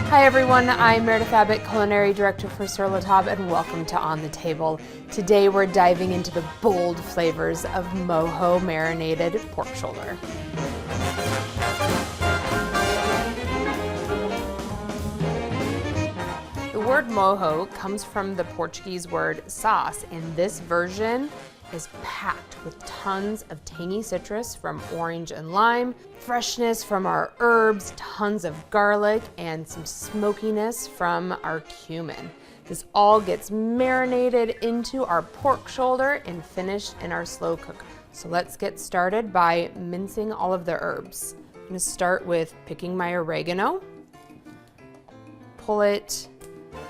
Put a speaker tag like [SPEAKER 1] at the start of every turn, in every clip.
[SPEAKER 1] Hi everyone, I'm Meredith Abbott, Culinary Director for Sur La Table, and welcome to On the Table. Today we're diving into the bold flavors of Mojo Marinated Pork Shoulder. The word mojo comes from the Portuguese word sauce, and this version is packed with tons of tangy citrus from orange and lime, freshness from our herbs, tons of garlic, and some smokiness from our cumin. This all gets marinated into our pork shoulder and finished in our slow cooker. So let's get started by mincing all of the herbs. I'm gonna start with picking my oregano, pull it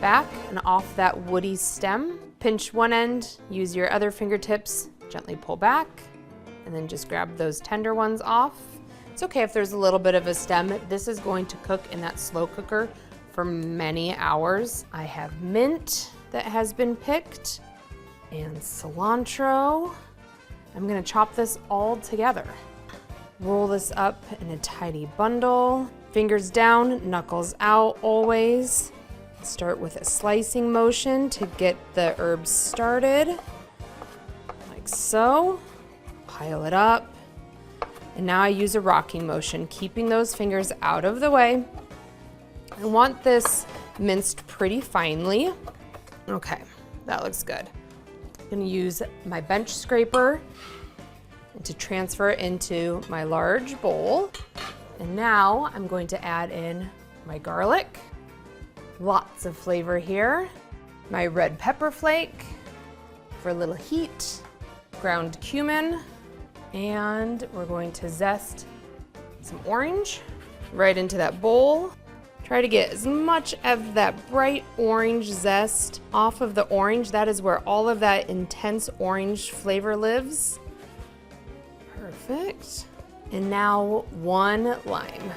[SPEAKER 1] back and off that woody stem. Pinch one end, use your other fingertips, gently pull back, and then just grab those tender ones off. It's okay if there's a little bit of a stem. This is going to cook in that slow cooker for many hours. I have mint that has been picked and cilantro. I'm gonna chop this all together. Roll this up in a tidy bundle. Fingers down, knuckles out always. Start with a slicing motion to get the herbs started, like so. Pile it up. And now I use a rocking motion, keeping those fingers out of the way. I want this minced pretty finely. Okay, that looks good. I'm gonna use my bench scraper to transfer it into my large bowl. And now I'm going to add in my garlic. Lots of flavor here. My red pepper flake for a little heat, ground cumin, and we're going to zest some orange right into that bowl. Try to get as much of that bright orange zest off of the orange. That is where all of that intense orange flavor lives. Perfect. And now one lime.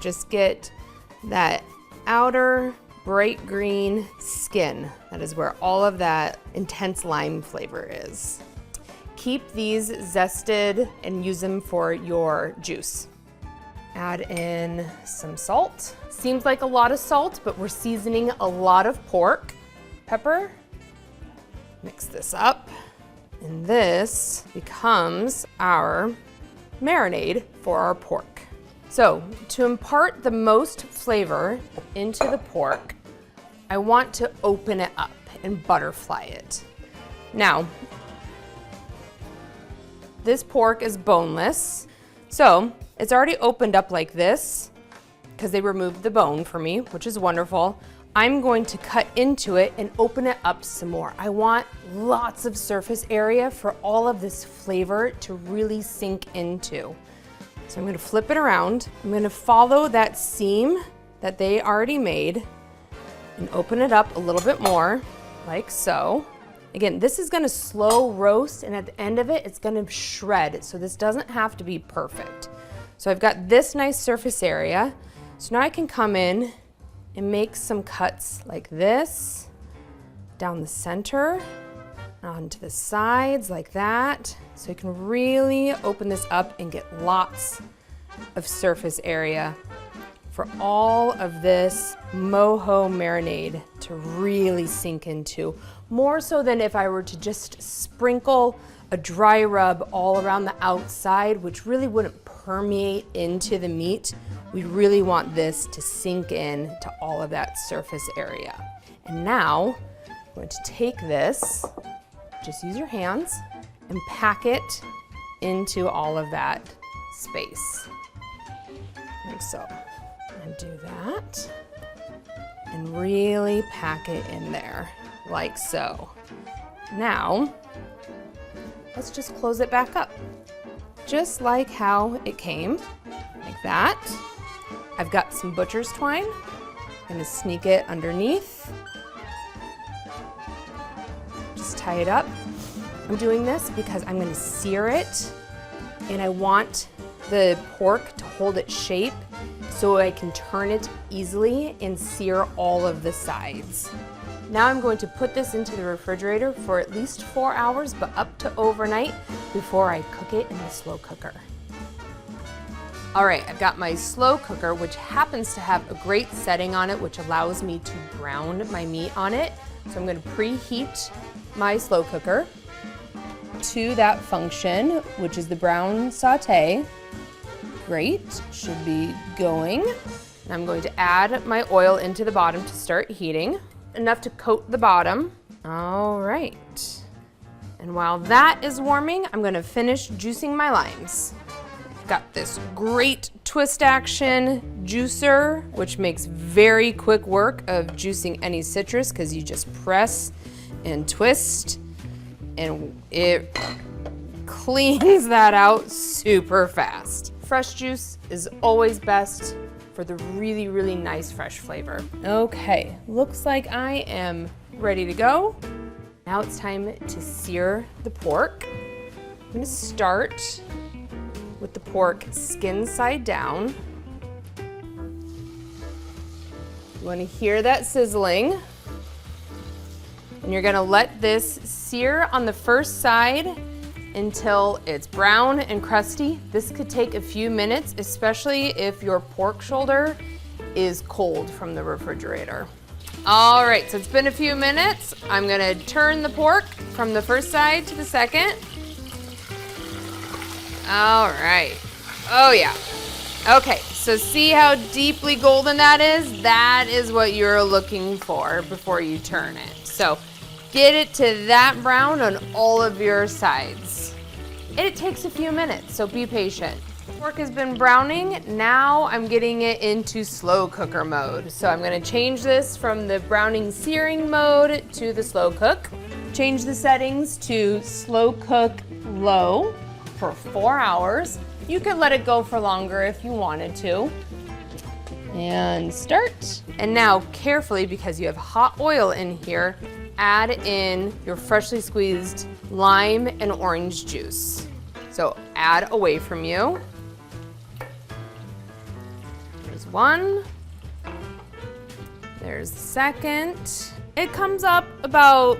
[SPEAKER 1] Just get that outer bright green skin. That is where all of that intense lime flavor is. Keep these zested and use them for your juice. Add in some salt. Seems like a lot of salt, but we're seasoning a lot of pork. Pepper. Mix this up. And this becomes our marinade for our pork. So, to impart the most flavor into the pork, I want to open it up and butterfly it. Now, this pork is boneless, so it's already opened up like this because they removed the bone for me, which is wonderful. I'm going to cut into it and open it up some more. I want lots of surface area for all of this flavor to really sink into. So I'm gonna flip it around. I'm gonna follow that seam that they already made and open it up a little bit more, like so. Again, this is gonna slow roast, and at the end of it, it's gonna shred, so this doesn't have to be perfect. So I've got this nice surface area. So now I can come in and make some cuts like this, down the center, onto the sides like that. So you can really open this up and get lots of surface area for all of this mojo marinade to really sink into. More so than if I were to just sprinkle a dry rub all around the outside, which really wouldn't permeate into the meat. We really want this to sink in to all of that surface area. And now I'm going to take this, just use your hands, and pack it into all of that space. Like so. And do that. And really pack it in there, like so. Now, let's just close it back up. Just like how it came, like that. I've got some butcher's twine. I'm gonna sneak it underneath. Just tie it up. I'm doing this because I'm gonna sear it, and I want the pork to hold its shape so I can turn it easily and sear all of the sides. Now I'm going to put this into the refrigerator for at least 4 hours, but up to overnight before I cook it in the slow cooker. All right, I've got my slow cooker, which happens to have a great setting on it, which allows me to brown my meat on it. So I'm gonna preheat my slow cooker to that function, which is the brown saute. Great, should be going. And I'm going to add my oil into the bottom to start heating, enough to coat the bottom. All right. And while that is warming, I'm gonna finish juicing my limes. Got this great twist action juicer, which makes very quick work of juicing any citrus because you just press and twist and it cleans that out super fast. Fresh juice is always best for the really, really nice fresh flavor. Okay, looks like I am ready to go. Now it's time to sear the pork. I'm gonna start with the pork skin side down. You wanna hear that sizzling. And you're gonna let this sear on the first side until it's brown and crusty. This could take a few minutes, especially if your pork shoulder is cold from the refrigerator. All right, so it's been a few minutes. I'm gonna turn the pork from the first side to the second. All right, oh yeah. Okay, so see how deeply golden that is? That is what you're looking for before you turn it. So get it to that brown on all of your sides. And it takes a few minutes, so be patient. Pork has been browning. Now I'm getting it into slow cooker mode. So I'm gonna change this from the browning searing mode to the slow cook. Change the settings to slow cook low for 4 hours. You could let it go for longer if you wanted to. And start. And now carefully, because you have hot oil in here, add in your freshly squeezed lime and orange juice. So add away from you. There's one. There's the second. It comes up about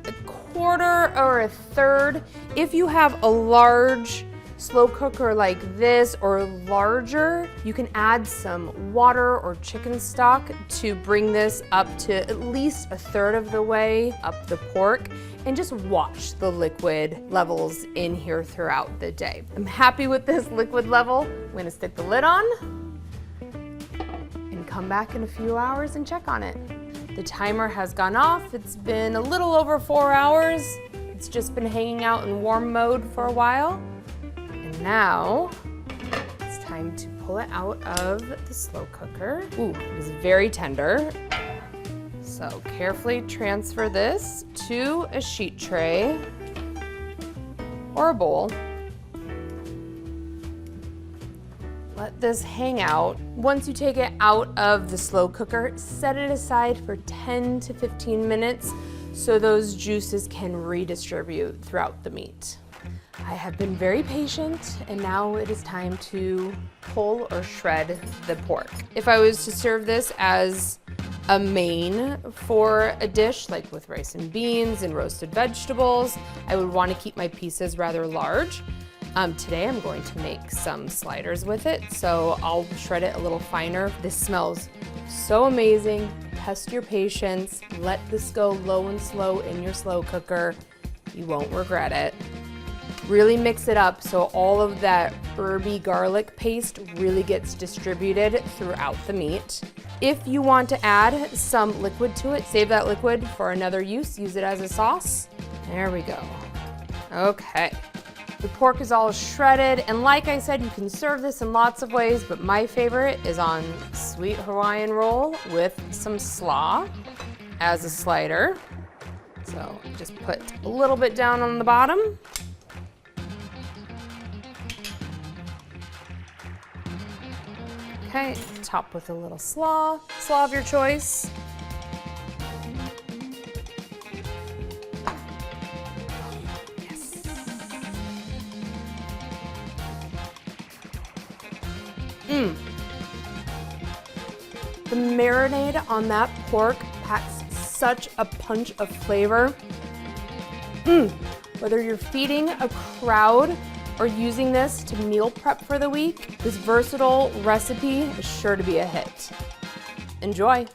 [SPEAKER 1] a quarter or a third. If you have a large slow cooker like this or larger, you can add some water or chicken stock to bring this up to at least a third of the way up the pork, and just watch the liquid levels in here throughout the day. I'm happy with this liquid level. I'm gonna stick the lid on and come back in a few hours and check on it. The timer has gone off. It's been a little over 4 hours. It's just been hanging out in warm mode for a while. And now it's time to pull it out of the slow cooker. Ooh, it is very tender. So carefully transfer this to a sheet tray or a bowl. Let this hang out. Once you take it out of the slow cooker, set it aside for 10 to 15 minutes so those juices can redistribute throughout the meat. I have been very patient, and now it is time to pull or shred the pork. If I was to serve this as a main for a dish, like with rice and beans and roasted vegetables, I would want to keep my pieces rather large. Today I'm going to make some sliders with it, so I'll shred it a little finer. This smells so amazing. Test your patience. Let this go low and slow in your slow cooker. You won't regret it. Really mix it up so all of that herby garlic paste really gets distributed throughout the meat. If you want to add some liquid to it, save that liquid for another use. Use it as a sauce. There we go. Okay. The pork is all shredded, and like I said, you can serve this in lots of ways, but my favorite is on sweet Hawaiian roll with some slaw as a slider. So just put a little bit down on the bottom. Okay, top with a little slaw of your choice. Yes. The marinade on that pork packs such a punch of flavor. Whether you're feeding a crowd or using this to meal prep for the week, this versatile recipe is sure to be a hit. Enjoy.